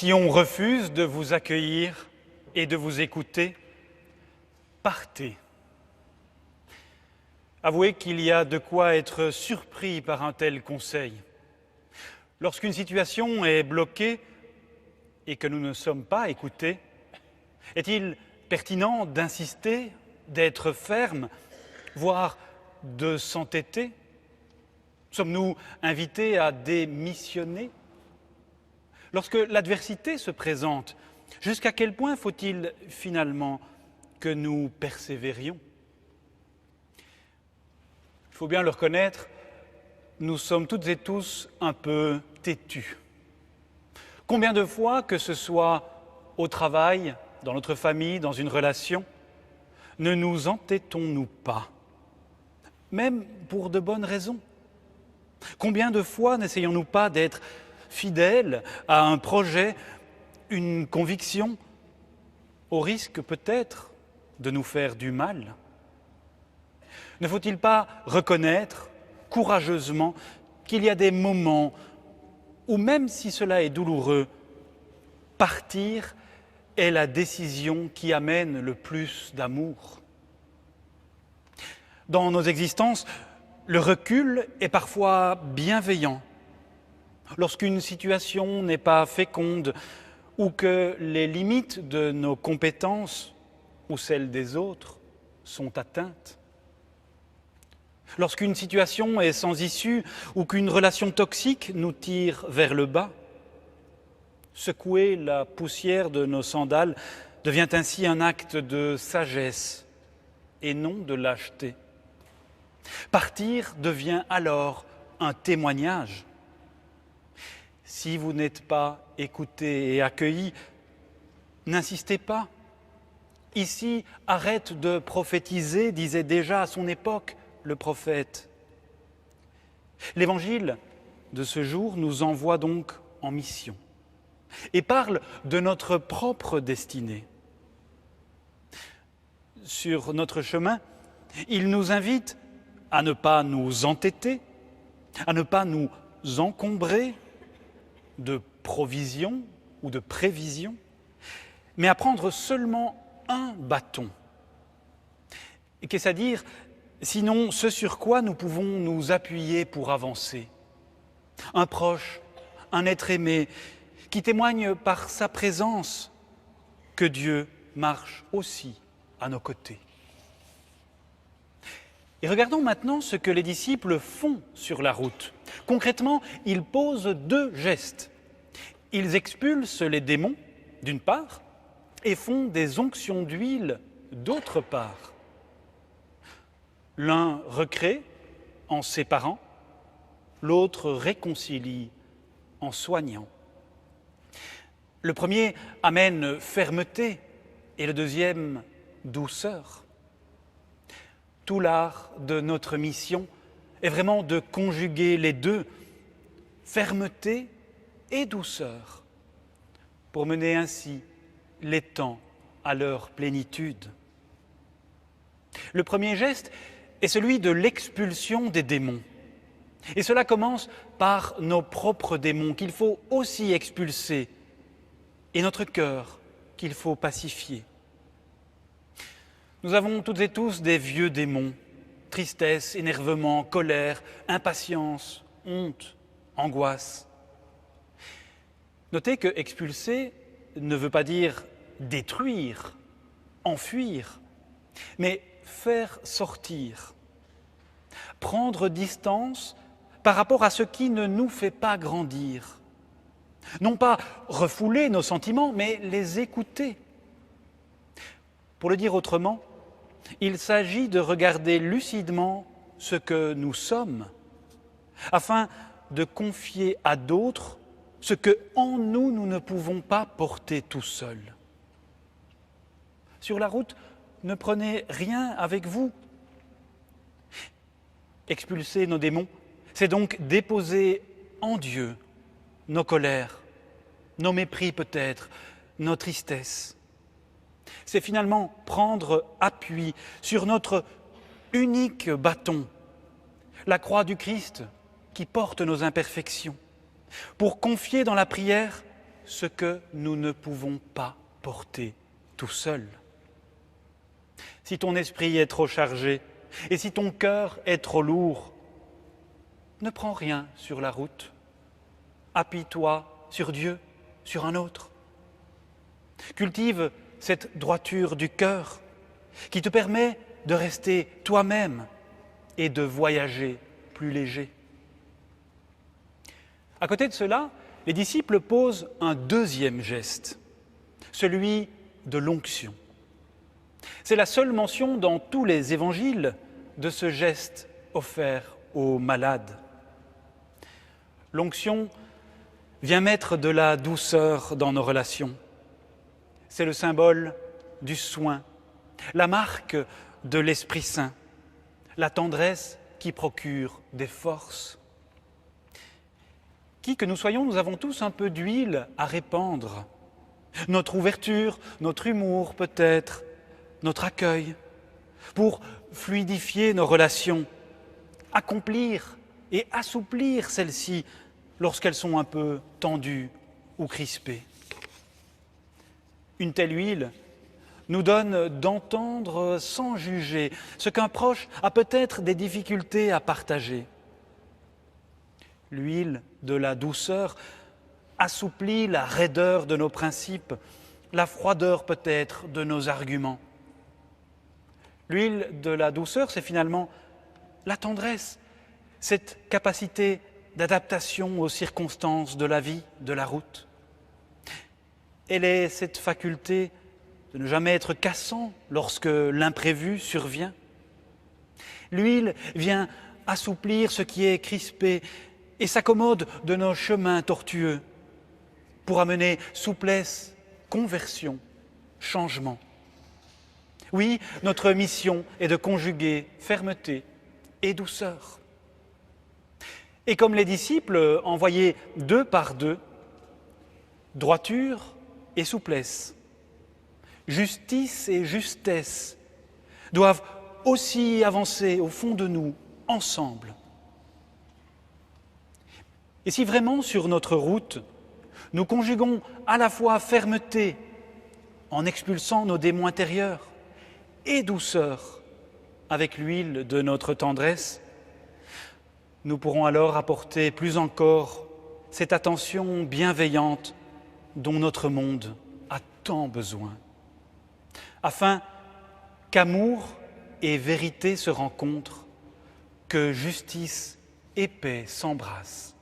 Si on refuse de vous accueillir et de vous écouter, partez. Avouez qu'il y a de quoi être surpris par un tel conseil. Lorsqu'une situation est bloquée et que nous ne sommes pas écoutés, est-il pertinent d'insister, d'être ferme, voire de s'entêter? Sommes-nous invités à démissionner? Lorsque l'adversité se présente, jusqu'à quel point faut-il finalement que nous persévérions? Il faut bien le reconnaître, nous sommes toutes et tous un peu têtus. Combien de fois, que ce soit au travail, dans notre famille, dans une relation, ne nous entêtons-nous pas, même pour de bonnes raisons? Combien de fois n'essayons-nous pas d'être fidèles à un projet, une conviction, au risque peut-être de nous faire du mal? Ne faut-il pas reconnaître courageusement qu'il y a des moments où, même si cela est douloureux, partir est la décision qui amène le plus d'amour? Dans nos existences, le recul est parfois bienveillant. Lorsqu'une situation n'est pas féconde ou que les limites de nos compétences ou celles des autres sont atteintes. Lorsqu'une situation est sans issue ou qu'une relation toxique nous tire vers le bas, secouer la poussière de nos sandales devient ainsi un acte de sagesse et non de lâcheté. Partir devient alors un témoignage. Si vous n'êtes pas écouté et accueilli, n'insistez pas. Ici, arrête de prophétiser, disait déjà à son époque le prophète. L'Évangile de ce jour nous envoie donc en mission et parle de notre propre destinée. Sur notre chemin, il nous invite à ne pas nous entêter, à ne pas nous encombrer de provisions ou de prévisions, mais à prendre seulement un bâton. Et qu'est-ce à dire, sinon ce sur quoi nous pouvons nous appuyer pour avancer? Un proche, un être aimé, qui témoigne par sa présence que Dieu marche aussi à nos côtés. Et regardons maintenant ce que les disciples font sur la route. Concrètement, ils posent deux gestes. Ils expulsent les démons, d'une part, et font des onctions d'huile, d'autre part. L'un recrée en séparant, l'autre réconcilie en soignant. Le premier amène fermeté et le deuxième douceur. Tout l'art de notre mission est vraiment de conjuguer les deux, fermeté et douceur, pour mener ainsi les temps à leur plénitude. Le premier geste est celui de l'expulsion des démons. Et cela commence par nos propres démons qu'il faut aussi expulser et notre cœur qu'il faut pacifier. Nous avons toutes et tous des vieux démons, tristesse, énervement, colère, impatience, honte, angoisse. Notez que expulser ne veut pas dire détruire, enfuir, mais faire sortir, prendre distance par rapport à ce qui ne nous fait pas grandir. Non pas refouler nos sentiments, mais les écouter. Pour le dire autrement, il s'agit de regarder lucidement ce que nous sommes, afin de confier à d'autres ce que en nous, nous ne pouvons pas porter tout seuls. Sur la route, ne prenez rien avec vous. Expulser nos démons, c'est donc déposer en Dieu nos colères, nos mépris peut-être, nos tristesses. C'est finalement prendre appui sur notre unique bâton, la croix du Christ qui porte nos imperfections, pour confier dans la prière ce que nous ne pouvons pas porter tout seuls. Si ton esprit est trop chargé et si ton cœur est trop lourd, ne prends rien sur la route. Appuie-toi sur Dieu, sur un autre. Cultive cette droiture du cœur qui te permet de rester toi-même et de voyager plus léger. À côté de cela, les disciples posent un deuxième geste, celui de l'onction. C'est la seule mention dans tous les évangiles de ce geste offert aux malades. L'onction vient mettre de la douceur dans nos relations. C'est le symbole du soin, la marque de l'Esprit Saint, la tendresse qui procure des forces. Qui que nous soyons, nous avons tous un peu d'huile à répandre. Notre ouverture, notre humour peut-être, notre accueil, pour fluidifier nos relations, accomplir et assouplir celles-ci lorsqu'elles sont un peu tendues ou crispées. Une telle huile nous donne d'entendre sans juger ce qu'un proche a peut-être des difficultés à partager. L'huile de la douceur assouplit la raideur de nos principes, la froideur peut-être de nos arguments. L'huile de la douceur, c'est finalement la tendresse, cette capacité d'adaptation aux circonstances de la vie, de la route. Elle est cette faculté de ne jamais être cassant lorsque l'imprévu survient. L'huile vient assouplir ce qui est crispé et s'accommode de nos chemins tortueux pour amener souplesse, conversion, changement. Oui, notre mission est de conjuguer fermeté et douceur. Et comme les disciples envoyés deux par deux, droiture et souplesse, justice et justesse doivent aussi avancer au fond de nous, ensemble. Et si vraiment sur notre route, nous conjuguons à la fois fermeté en expulsant nos démons intérieurs et douceur avec l'huile de notre tendresse, nous pourrons alors apporter plus encore cette attention bienveillante dont notre monde a tant besoin, afin qu'amour et vérité se rencontrent, que justice et paix s'embrassent.